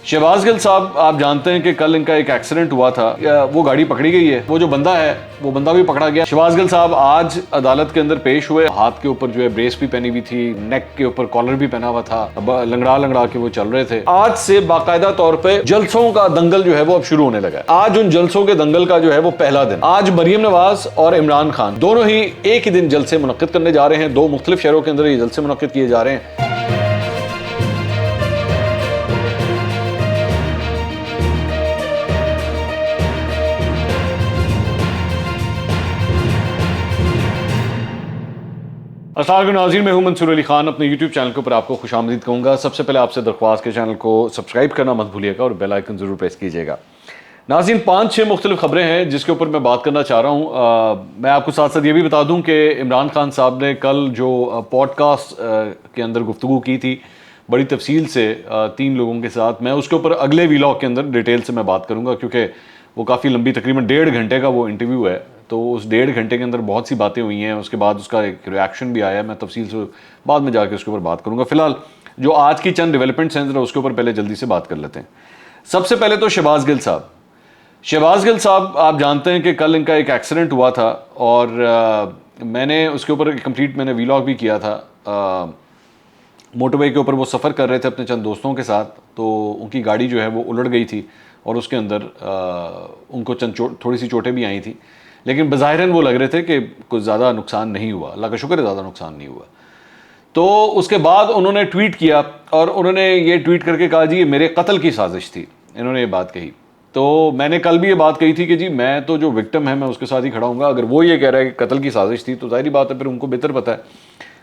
शहबाज गिल साहब, आप जानते हैं कि कल इनका एक एक्सीडेंट हुआ था, वो गाड़ी पकड़ी गई है, वो जो बंदा है वो बंदा भी पकड़ा गया। शहबाज गिल साहब आज अदालत के अंदर पेश हुए, हाथ के ऊपर जो है ब्रेस भी पहनी हुई थी, नेक के ऊपर कॉलर भी पहना हुआ था, लंगड़ा लंगड़ा के वो चल रहे थे। आज से बाकायदा तौर पे जलसों का दंगल जो है वो अब शुरू होने लगा है। आज उन जलसों के दंगल का जो है वो पहला दिन। आज मरियम नवाज और इमरान खान दोनों ही एक ही दिन जलसे मुनक्किद करने जा रहे हैं। दो मुख्तलिफ शहरों के अंदर ये जलसे मुनक्किद किए जा रहे हैं। अस्सलाम वालेकुम नाज़रीन, मैं हूं मंसूर अली खान। अपने YouTube चैनल के ऊपर आपको खुशामदीद कहूँगा। सबसे पहले आपसे दरख्वास्त के चैनल को सब्सक्राइब करना मत भूलिएगा और बेल आइकन ज़रूर प्रेस कीजिएगा। नाज़रीन, 5-6 मुख्तलिफ खबरें हैं जिसके ऊपर मैं बात करना चाह रहा हूँ। मैं आपको साथ साथ ये भी बता दूँ कि इमरान खान साहब ने कल जो पॉडकास्ट के अंदर गुफ्तगू की थी बड़ी तफसील से 3 लोगों के साथ, मैं उसके ऊपर अगले वीलॉग के अंदर डिटेल से मैं बात करूँगा, क्योंकि वो काफ़ी लंबी, तकरीबन 1.5 घंटे का वो इंटरव्यू है। तो उस 1.5 घंटे के अंदर बहुत सी बातें हुई हैं। उसके बाद उसका एक रिएक्शन भी आया, मैं तफसील से बाद में जाके उसके ऊपर बात करूँगा। फिलहाल जो आज की चंद डेवलपमेंट्स हैं उसके ऊपर पहले जल्दी से बात कर लेते हैं। सबसे पहले तो शहबाज गिल साहब। शहबाज गिल साहब, आप जानते हैं कि कल इनका एक एक्सीडेंट हुआ था और मैंने उसके ऊपर कंप्लीट मैंने वीलॉग भी किया था। मोटरवे के ऊपर वो सफ़र कर रहे थे अपने चंद दोस्तों के साथ, तो उनकी गाड़ी जो है वो उलट गई थी और उसके अंदर उनको चंद थोड़ी सी चोटें भी आई थी, लेकिन बज़ाहिरन वो लग रहे थे कि कुछ ज़्यादा नुकसान नहीं हुआ। अल्लाह का शुक्र है, ज़्यादा नुकसान नहीं हुआ। तो उसके बाद उन्होंने ट्वीट किया और उन्होंने ये ट्वीट करके कहा, जी ये मेरे कत्ल की साजिश थी। इन्होंने ये बात कही। तो मैंने कल भी ये बात कही थी कि जी मैं तो जो विक्टिम है मैं उसके साथ ही खड़ा हूँगा। अगर वो ये कह रहा है कि कत्ल की साजिश थी तो ज़ाहिर बात है फिर उनको बेहतर पता है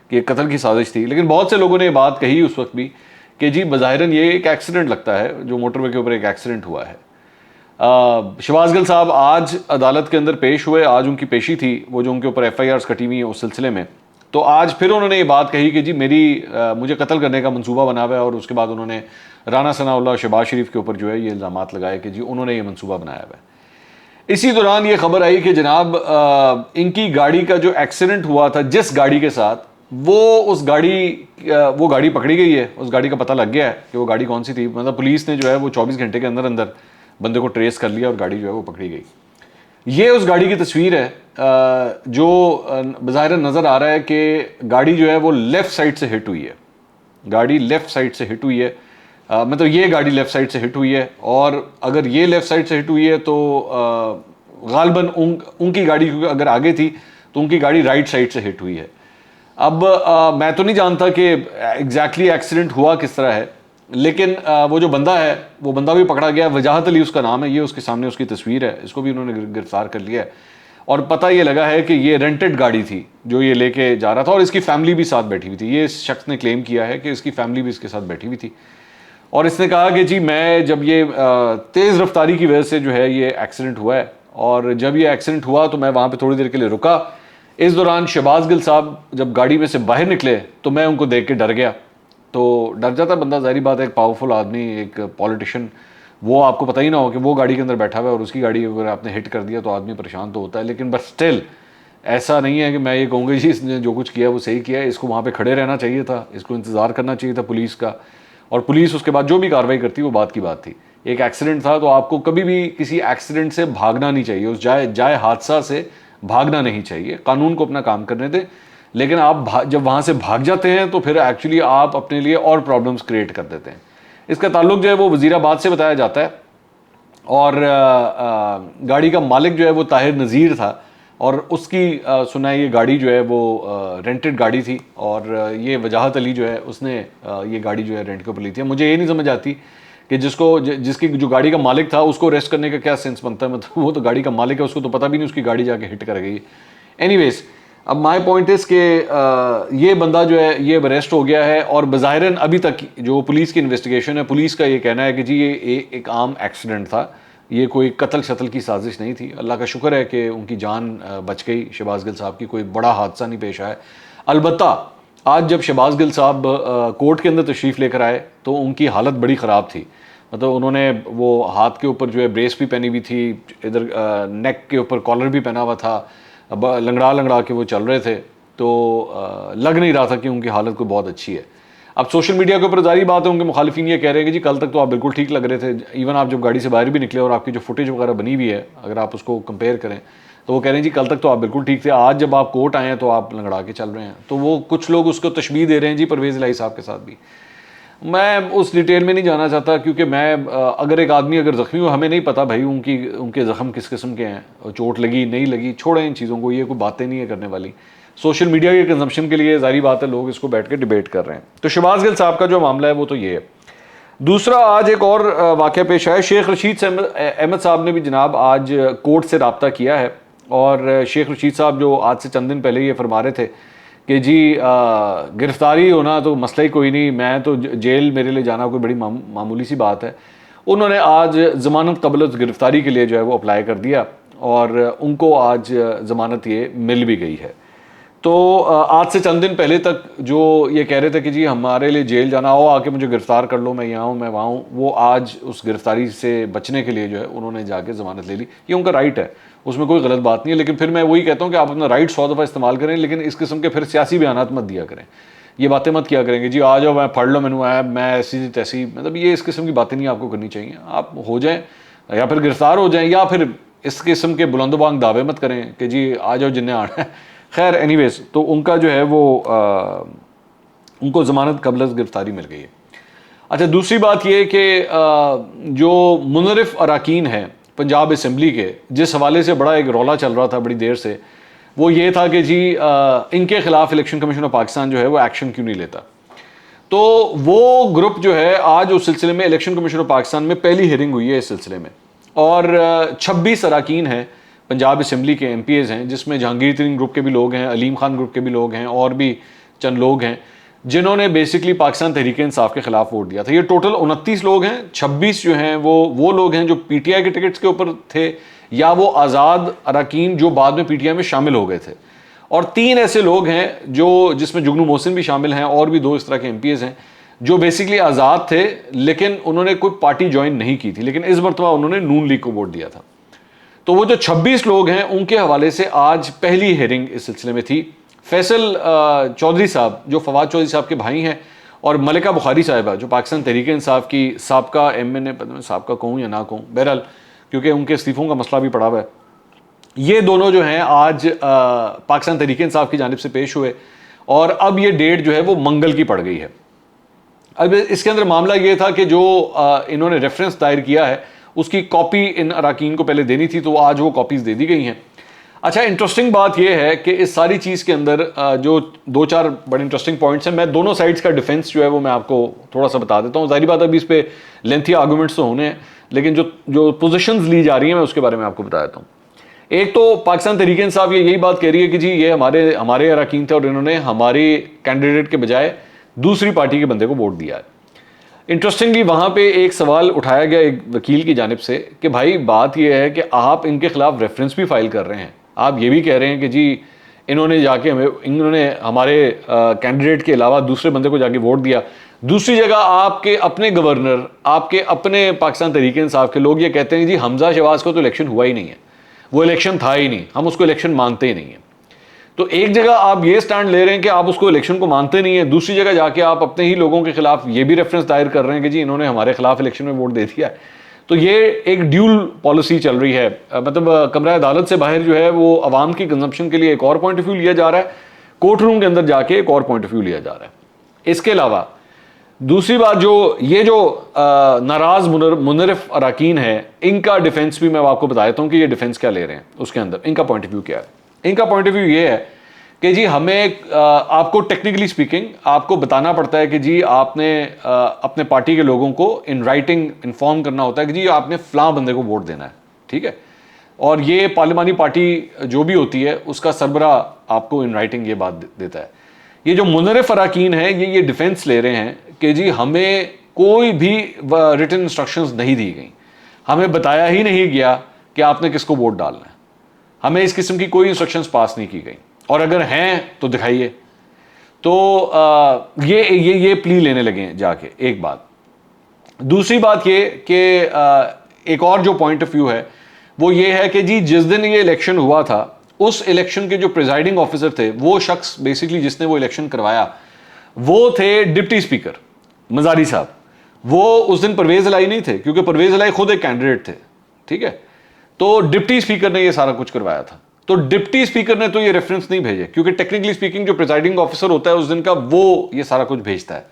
कि कत्ल की साजिश थी। लेकिन बहुत से लोगों ने ये बात कही उस वक्त भी कि जी बज़ाहिरन ये एक एक्सीडेंट लगता है, जो मोटरवे के ऊपर एक एक्सीडेंट हुआ है। शहबाज गिल साहब आज अदालत के अंदर पेश हुए, आज उनकी पेशी थी, वो जो उनके ऊपर FIRs कटी हुई हैं उस सिलसिले में। तो आज फिर उन्होंने ये बात कही कि जी मुझे कत्ल करने का मंसूबा बना हुआ है, और उसके बाद उन्होंने राना सनाउल्लाह शहबाज शरीफ के ऊपर जो है ये इल्ज़ामात लगाए कि जी उन्होंने ये मंसूबा बनाया हुआ है। इसी दौरान ये खबर आई कि जनाब इनकी गाड़ी का जो एक्सीडेंट हुआ था जिस गाड़ी के साथ, वो गाड़ी पकड़ी गई है। उस गाड़ी का पता लग गया है कि वो गाड़ी कौन सी थी। मतलब पुलिस ने जो है वो 24 घंटे के अंदर अंदर बंदे को ट्रेस कर लिया और गाड़ी जो है वो पकड़ी गई। ये उस गाड़ी की तस्वीर है जो बज़ाहिर नज़र आ रहा है कि गाड़ी जो है वो लेफ़्ट साइड से हिट हुई है। गाड़ी लेफ़्ट साइड से हिट हुई है, मतलब ये गाड़ी लेफ़्ट साइड से हिट हुई है। और अगर ये लेफ़्ट साइड से हिट हुई है तो गालबन उनकी गाड़ी अगर आगे थी तो उनकी गाड़ी राइट साइड से हिट हुई है। अब मैं तो नहीं जानता कि एग्जैक्टली एक्सीडेंट हुआ किस तरह है, लेकिन वो जो बंदा है वो बंदा भी पकड़ा गया। वजाहत अली उसका नाम है, ये उसके सामने उसकी तस्वीर है। इसको भी उन्होंने गिरफ्तार कर लिया है और पता ये लगा है कि ये रेंटेड गाड़ी थी जो ये लेके जा रहा था और इसकी फैमिली भी साथ बैठी हुई थी। ये इस शख्स ने क्लेम किया है कि इसकी फैमिली भी इसके साथ बैठी हुई थी और इसने कहा कि जी मैं जब ये तेज़ रफ्तारी की वजह से जो है ये एक्सीडेंट हुआ है, और जब ये एक्सीडेंट हुआ तो मैं वहाँ पर थोड़ी देर के लिए रुका। इस दौरान शहबाज गिल साहब जब गाड़ी में से बाहर निकले तो मैं उनको देख के डर गया। तो डर जाता बंदा, ज़ाहिर बात है, एक पावरफुल आदमी, एक पॉलिटिशियन, वो आपको पता ही ना हो कि वो गाड़ी के अंदर बैठा हुआ है और उसकी गाड़ी अगर आपने हिट कर दिया तो आदमी परेशान तो होता है। लेकिन बस स्टिल ऐसा नहीं है कि मैं ये कहूँगा जी इसने जो कुछ किया वो सही किया है। इसको वहाँ पे खड़े रहना चाहिए था, इसको इंतज़ार करना चाहिए था पुलिस का, और पुलिस उसके बाद जो भी कार्रवाई करती वो बात की बात थी। एक एक्सीडेंट था तो आपको कभी भी किसी एक्सीडेंट से भागना नहीं चाहिए, उस जाए हादसा से भागना नहीं चाहिए। कानून को अपना काम करने दें, लेकिन आप जब वहाँ से भाग जाते हैं तो फिर एक्चुअली आप अपने लिए और प्रॉब्लम्स क्रिएट कर देते हैं। इसका ताल्लुक जो है वो वज़ीराबाद से बताया जाता है और गाड़ी का मालिक जो है वो ताहिर नज़ीर था और उसकी सुना है ये गाड़ी जो है वो रेंटेड गाड़ी थी और ये वजाहत अली जो है उसने ये गाड़ी जो है रेंट के ऊपर ली थी। मुझे ये नहीं समझ आती कि जिसकी जो गाड़ी का मालिक था उसको अरेस्ट करने का क्या सेंस बनता है। मतलब वो तो गाड़ी का मालिक है, उसको तो पता भी नहीं उसकी गाड़ी जाके हिट कर गई। एनीवेज, अब माय पॉइंट इज़ कि ये बंदा जो है ये अरेस्ट हो गया है और बज़ाहिरन अभी तक जो पुलिस की इन्वेस्टिगेशन है, पुलिस का ये कहना है कि जी ये एक आम एक्सीडेंट था, ये कोई कत्ल शत्ल की साजिश नहीं थी। अल्लाह का शुक्र है कि उनकी जान बच गई, शहबाज गिल साहब की कोई बड़ा हादसा नहीं पेश आया। अलबत्ता आज जब शहबाज गिल साहब कोर्ट के अंदर तशरीफ़ लेकर आए तो उनकी हालत बड़ी ख़राब थी। मतलब उन्होंने वो हाथ के ऊपर जो है ब्रेस भी पहनी हुई थी, इधर नेक के ऊपर कॉलर भी पहना हुआ था, लंगड़ा लंगड़ा के वो चल रहे थे। तो लग नहीं रहा था कि उनकी हालत कोई बहुत अच्छी है। अब सोशल मीडिया के ऊपर जारी बात है, उनके मुखालिफिन ये कह रहे हैं कि जी कल तक तो आप बिल्कुल ठीक लग रहे थे, इवन आप जब गाड़ी से बाहर भी निकले और आपकी जो फुटेज वगैरह बनी हुई है अगर आप उसको कंपेयर करें तो वो कह रहे हैं जी कल तक तो आप बिल्कुल ठीक थे, आज जब आप कोर्ट आए हैं तो आप लंगड़ा के चल रहे हैं। तो वो कुछ लोग उसको तशबीह दे रहे हैं जी परवेज़ इलाही साहब के साथ भी। मैं उस डिटेल में नहीं जाना चाहता क्योंकि मैं अगर एक आदमी अगर ज़ख्मी हो, हमें नहीं पता भाई उनके ज़ख्म किस किस्म के हैं, चोट लगी नहीं लगी, छोड़ें इन चीज़ों को, ये कोई बातें नहीं है करने वाली। सोशल मीडिया के कंजम्पशन के लिए जारी बात है लोग इसको बैठ के डिबेट कर रहे हैं। तो शहबाज गिल साहब का जो मामला है वो तो ये है। दूसरा, आज एक और वाक़या पेश आया, शेख रशीद अहमद साहब ने भी जनाब आज कोर्ट से रब्ता किया है और शेख रशीद साहब जो आज से चंद दिन पहले ये फरमा रहे थे कि जी गिरफ्तारी होना तो मसला ही कोई नहीं, मैं तो जेल मेरे लिए जाना कोई बड़ी मामूली सी बात है, उन्होंने आज ज़मानत क़ब्ल गिरफ्तारी के लिए जो है वो अप्लाई कर दिया और उनको आज ज़मानत ये मिल भी गई है। तो आज से चंद दिन पहले तक जो ये कह रहे थे कि जी हमारे लिए जेल जाना हो, आके मुझे गिरफ़्तार कर लो, मैं यहाँ हूँ मैं वहाँ हूँ, वो आज उस गिरफ़्तारी से बचने के लिए जो है उन्होंने जाके ज़मानत ले ली। ये उनका राइट है, उसमें कोई गलत बात नहीं है, लेकिन फिर मैं वही कहता हूँ कि आप अपना राइट 100 दफ़ा इस्तेमाल करें, लेकिन इस किस्म के फिर सियासी बयानात मत दिया करें, ये बातें मत किया करेंगे जी आ जाओ मैं पढ़ लो मैंने आया मैं ऐसी तैसी, मतलब ये इस किस्म की बातें नहीं आपको करनी चाहिए। आप हो जाएँ या फिर गिरफ़्तार हो जाएँ या फिर इस किस्म के बुलंदबांग दावे मत करें कि जी आ जाओ जिन्हें आना है। खैर एनीवेज, तो उनका जो है वो उनको ज़मानत क़ब्ल गिरफ्तारी मिल गई है। अच्छा, दूसरी बात ये कि जो मुनरिफ अराकीन हैं पंजाब असम्बली के, जिस हवाले से बड़ा एक रौला चल रहा था बड़ी देर से, वो ये था कि जी इनके ख़िलाफ़ इलेक्शन कमीशन ऑफ पाकिस्तान जो है वो एक्शन क्यों नहीं लेता। तो वो ग्रुप जो है आज उस सिलसिले में इलेक्शन कमीशन ऑफ पाकिस्तान में पहली हियरिंग हुई है इस सिलसिले में, और 26 अराकीन हैं पंजाब असम्बली के MPs हैं, जिसमें जहांगीर तरीन ग्रुप के भी लोग हैं, अलीम खान ग्रुप के भी लोग हैं और भी चंद लोग हैं जिन्होंने बेसिकली पाकिस्तान तहरीक इंसाफ के खिलाफ वोट दिया था। ये टोटल 29 लोग हैं। 26 जो हैं वो लोग हैं जो PTI के टिकट्स के ऊपर थे या वो आज़ाद अराकीन जो बाद में PTI में शामिल हो गए थे, और 3 ऐसे लोग हैं जो जिसमें जुगनू मोहसिन भी शामिल हैं और भी 2 इस तरह के MPs हैं जो बेसिकली आज़ाद थे लेकिन उन्होंने कोई पार्टी ज्वाइन नहीं की थी, लेकिन इस मरतबा उन्होंने नून लीग को वोट दिया था। तो वो जो 26 लोग हैं उनके हवाले से आज पहली हियरिंग इस सिलसिले में थी। फैसल चौधरी साहब जो फवाद चौधरी साहब के भाई हैं और मलिका बुखारी साहिबा जो पाकिस्तान तहरीक इंसाफ की साबका MNA, साबका कहूँ या ना कहूँ, बहरहाल क्योंकि उनके इस्तीफ़ों का मसला भी पड़ा हुआ है, ये दोनों जो हैं आज पाकिस्तान तहरीक इंसाफ की जानिब से पेश हुए और अब ये डेट जो है वो मंगल की पड़ गई है। अब इसके अंदर मामला ये था कि जो इन्होंने रेफरेंस दायर किया है उसकी कॉपी इन अराकीन को पहले देनी थी, तो आज वो कॉपीज़ दे दी गई हैं। अच्छा, इंटरेस्टिंग बात यह है कि इस सारी चीज़ के अंदर जो 2-4 बड़े इंटरेस्टिंग पॉइंट्स हैं, मैं दोनों साइड्स का डिफेंस जो है वो मैं आपको थोड़ा सा बता देता हूँ। जाहिर बात अभी इस पर लेंथी आर्गूमेंट्स तो होने हैं, लेकिन जो पोजीशंस ली जा रही हैं मैं उसके बारे में आपको बता देता हूँ। एक तो पाकिस्तान तहरीक इंसाफ यही बात कह रही है कि जी ये हमारे अराकीन थे और इन्होंने हमारे कैंडिडेट के बजाय दूसरी पार्टी के बंदे को वोट दिया है। इंटरेस्टिंगली वहाँ पे एक सवाल उठाया गया एक वकील की जानिब से कि भाई बात यह है कि आप इनके खिलाफ रेफरेंस भी फाइल कर रहे हैं, आप ये भी कह रहे हैं कि जी इन्होंने हमारे कैंडिडेट के अलावा दूसरे बंदे को जाके वोट दिया, दूसरी जगह आपके अपने गवर्नर, आपके अपने पाकिस्तान तहरीक इंसाफ के लोग ये कहते हैं जी हमजा शहबाज को तो इलेक्शन हुआ ही नहीं है, वो इलेक्शन था ही नहीं, हम उसको इलेक्शन मानते ही नहीं है। तो एक जगह आप ये स्टैंड ले रहे हैं कि आप उसको इलेक्शन को मानते नहीं है, दूसरी जगह जाके आप अपने ही लोगों के खिलाफ ये भी रेफरेंस दायर कर रहे हैं कि जी इन्होंने हमारे खिलाफ इलेक्शन में वोट दे दिया है। तो ये एक ड्यूल पॉलिसी चल रही है, मतलब कमरा अदालत से बाहर जो है वो अवाम की कंजम्पशन के लिए एक और पॉइंट ऑफ व्यू लिया जा रहा है, कोर्ट रूम के अंदर जाके एक और पॉइंट ऑफ व्यू लिया जा रहा है। इसके अलावा दूसरी बात जो नाराज मुनरिफ अराकीन है, इनका डिफेंस भी मैं आपको बता देता हूँ कि ये डिफेंस क्या ले रहे हैं, उसके अंदर इनका पॉइंट ऑफ व्यू क्या है। इनका पॉइंट ऑफ व्यू ये है कि जी हमें आपको टेक्निकली स्पीकिंग आपको बताना पड़ता है कि जी आपने अपने पार्टी के लोगों को इन राइटिंग इन्फॉर्म करना होता है कि जी आपने फलां बंदे को वोट देना है, ठीक है, और ये पार्लिमानी पार्टी जो भी होती है उसका सरबरा आपको इन राइटिंग ये बात देता है। ये जो मुनरिफ अराकीन है ये डिफेंस ले रहे हैं कि जी हमें कोई भी रिटन इंस्ट्रक्शंस नहीं दी गई, हमें बताया ही नहीं गया कि आपने किसको वोट डालना है, हमें इस किस्म की कोई इंस्ट्रक्शंस पास नहीं की गई, और अगर हैं तो दिखाइए। तो ये प्ली लेने लगे हैं जाके, एक बात। दूसरी बात ये कि एक और जो पॉइंट ऑफ व्यू है वो ये है कि जी जिस दिन ये इलेक्शन हुआ था उस इलेक्शन के जो प्रिजाइडिंग ऑफिसर थे, वो शख्स बेसिकली जिसने वो इलेक्शन करवाया, वो थे डिप्टी स्पीकर मजारी साहब। वो उस दिन परवेज इलाही नहीं थे, क्योंकि परवेज इलाही खुद एक कैंडिडेट थे, ठीक है। तो डिप्टी स्पीकर ने ये सारा कुछ करवाया था। तो डिप्टी स्पीकर ने तो ये रेफरेंस नहीं भेजे, क्योंकि टेक्निकली स्पीकिंग जो प्रिजाइडिंग ऑफिसर होता है उस दिन का, वो ये सारा कुछ भेजता है।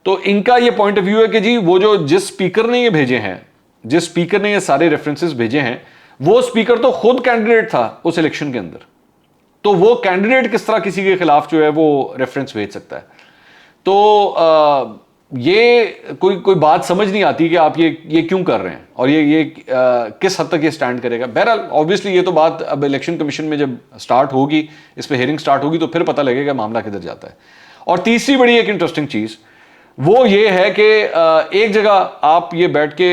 तो इनका ये पॉइंट ऑफ व्यू है कि जी वो जो जिस स्पीकर ने ये भेजे हैं, जिस स्पीकर ने ये सारे रेफरेंसेस भेजे हैं, वो स्पीकर तो खुद कैंडिडेट था उस इलेक्शन के अंदर। तो वो कैंडिडेट किस तरह किसी के खिलाफ जो है वो रेफरेंस भेज सकता है? तो ये कोई बात समझ नहीं आती कि आप ये क्यों कर रहे हैं, और ये किस हद तक ये स्टैंड करेगा। बहरहाल ऑब्वियसली ये तो बात अब इलेक्शन कमीशन में जब स्टार्ट होगी, इस पे हेयरिंग स्टार्ट होगी, तो फिर पता लगेगा मामला किधर जाता है। और तीसरी बड़ी एक इंटरेस्टिंग चीज वो ये है कि एक जगह आप ये बैठ के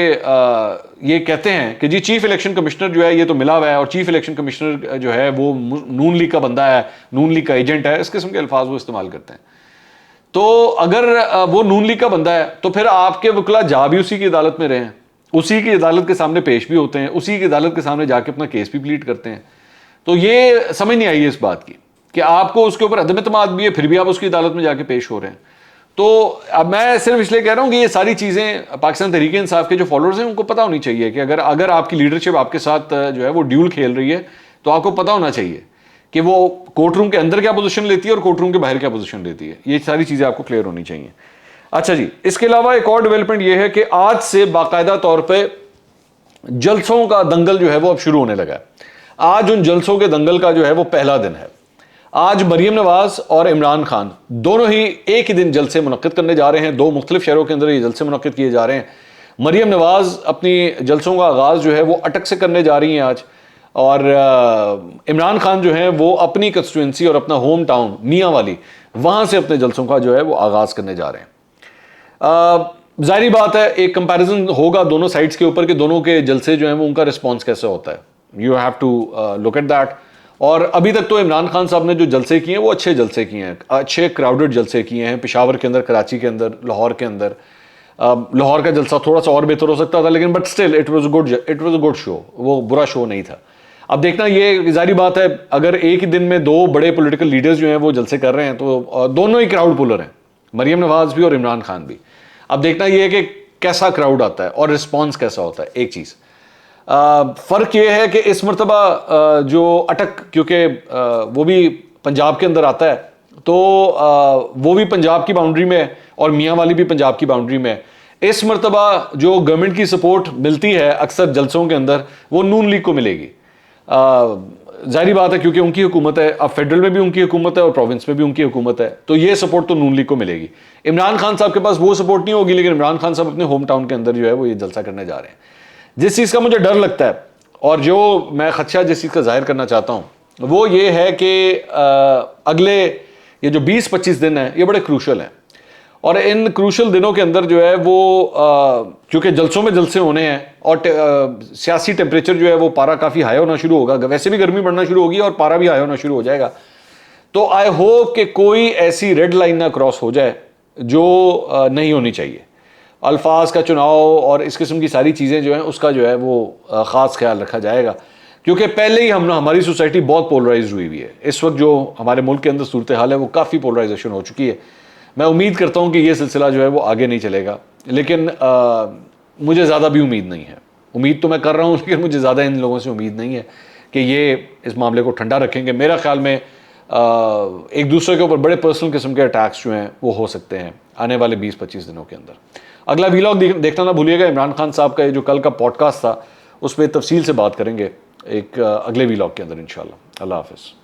ये कहते हैं कि जी चीफ इलेक्शन कमिश्नर जो है ये तो मिला हुआ है, और चीफ इलेक्शन कमिश्नर जो है वो नून लीग का बंदा है, नून लीग का एजेंट है, इस किस्म के अल्फाज वो इस्तेमाल करते हैं। तो अगर वो नून लीग का बंदा है तो फिर आपके वकला जा भी उसी की अदालत में रहे हैं, उसी की अदालत के सामने पेश भी होते हैं, उसी की अदालत के सामने जाके अपना केस भी प्लीड करते हैं। तो ये समझ नहीं आई है इस बात की कि आपको उसके ऊपर अदम एतमाद भी है, फिर भी आप उसकी अदालत में जाके पेश हो रहे हैं। तो अब मैं सिर्फ इसलिए कह रहा हूं कि ये सारी चीज़ें पाकिस्तान तहरीक इंसाफ के जो फॉलोअर्स हैं उनको पता होनी चाहिए कि अगर आपकी लीडरशिप आपके साथ जो है वो ड्यूल खेल रही है, तो आपको पता होना चाहिए कि वो कोर्ट रूम के अंदर क्या पोजीशन लेती है और कोर्ट रूम के बाहर क्या पोजीशन लेती है। ये सारी चीज़ें आपको क्लियर होनी चाहिए। अच्छा जी, इसके अलावा एक और डेवलपमेंट ये है कि आज से बाकायदा तौर पर जलसों का दंगल जो है वो अब शुरू होने लगा है। आज उन जलसों के दंगल का जो है वो पहला दिन है। आज मरीम नवाज और इमरान खान दोनों ही एक ही दिन जलसे मुनक्किद करने जा रहे हैं। दो मुख्तलिफ शहरों के अंदर ये जलसे मुनक्किद किए जा रहे हैं। मरीम नवाज अपनी जलसों का आगाज़ जो है वो अटक से करने जा रही हैं आज, और इमरान खान जो है वो अपनी कंस्टिट्यूंसी और अपना होम टाउन मियाँ वाली, वहाँ से अपने जलसों का जो है वो आगाज़ करने जा रहे हैं। जाहिर बात है एक कंपैरिजन होगा दोनों साइड्स के ऊपर कि दोनों के जलसे जो हैं वो उनका रिस्पॉन्स कैसे होता है। You have to look at that. और अभी तक तो इमरान खान साहब ने जो जलसे किए हैं वो अच्छे जलसे किए हैं, अच्छे क्राउडेड जलसे किए हैं। पेशावर के अंदर, कराची के अंदर, लाहौर के अंदर। लाहौर का जलसा थोड़ा सा और बेहतर हो सकता था, लेकिन but still it was a good show, वो बुरा शो नहीं था। अब देखना, ये जारी बात है, अगर एक ही दिन में दो बड़े पॉलिटिकल लीडर्स जो हैं वो जलसे कर रहे हैं तो दोनों ही क्राउड पुलर हैं, मरीम नवाज भी और इमरान खान भी। अब देखना ये है कि कैसा क्राउड आता है और रिस्पॉन्स कैसा होता है। एक चीज़ फ़र्क ये है कि इस मरतबा जो अटक, क्योंकि वो भी पंजाब के अंदर आता है, तो वो भी पंजाब की बाउंड्री में है और मियाँ वाली भी पंजाब की बाउंड्री में है। इस मरतबा जो गवर्नमेंट की सपोर्ट मिलती है अक्सर जलसों के अंदर, वो नून लीग को मिलेगी। जाहिर बात है क्योंकि उनकी हुकूमत है, अब फेडरल में भी उनकी हुकूमत है और प्रोविंस में भी उनकी हुकूमत है, तो ये सपोर्ट तो नून लीग को मिलेगी। इमरान खान साहब के पास वो सपोर्ट नहीं होगी, लेकिन इमरान खान साहब अपने होम टाउन के अंदर जो है वो ये जलसा करने जा रहे हैं। जिस चीज़ का मुझे डर लगता है और जो मैं खदशा जिस चीज़ का जाहिर करना चाहता हूँ वो ये है कि अगले ये जो 20-25 दिन हैं ये बड़े क्रूशल हैं, और इन क्रूशल दिनों के अंदर जो है वो क्योंकि जलसों में जलसे होने हैं और सियासी टेम्परेचर जो है वो पारा काफ़ी हाई होना शुरू होगा, वैसे भी गर्मी बढ़ना शुरू होगी और पारा भी हाई होना शुरू हो जाएगा। तो आई होप कि कोई ऐसी रेड लाइन ना क्रॉस हो जाए जो नहीं होनी चाहिए। अल्फाज का चुनाव और इस किस्म की सारी चीज़ें जो हैं उसका जो है वो ख़ास ख्याल रखा जाएगा, क्योंकि पहले ही हमारी सोसाइटी बहुत पोलराइज हुई हुई है। इस वक्त जो हमारे मुल्क के अंदर सूरत हाल है वो काफ़ी पोलराइजेशन हो चुकी है। मैं उम्मीद करता हूँ कि ये सिलसिला जो है वो आगे नहीं चलेगा, लेकिन मुझे ज़्यादा भी उम्मीद नहीं है। उम्मीद तो मैं कर रहा हूँ, लेकिन मुझे ज़्यादा इन लोगों से उम्मीद नहीं है कि ये इस मामले को ठंडा रखेंगे। मेरा ख्याल में एक दूसरे के ऊपर बड़े पर्सनल किस्म के अटैक्स जो हैं वो हो सकते हैं आने वाले 20-25 दिनों के अंदर। अगला वीलॉग देखना ना भूलिएगा। इमरान खान साहब का ये जो कल का पॉडकास्ट था उस पर तफसील से बात करेंगे एक अगले वीलॉग के अंदर इंशाल्लाह। अल्लाह हाफ़िज़।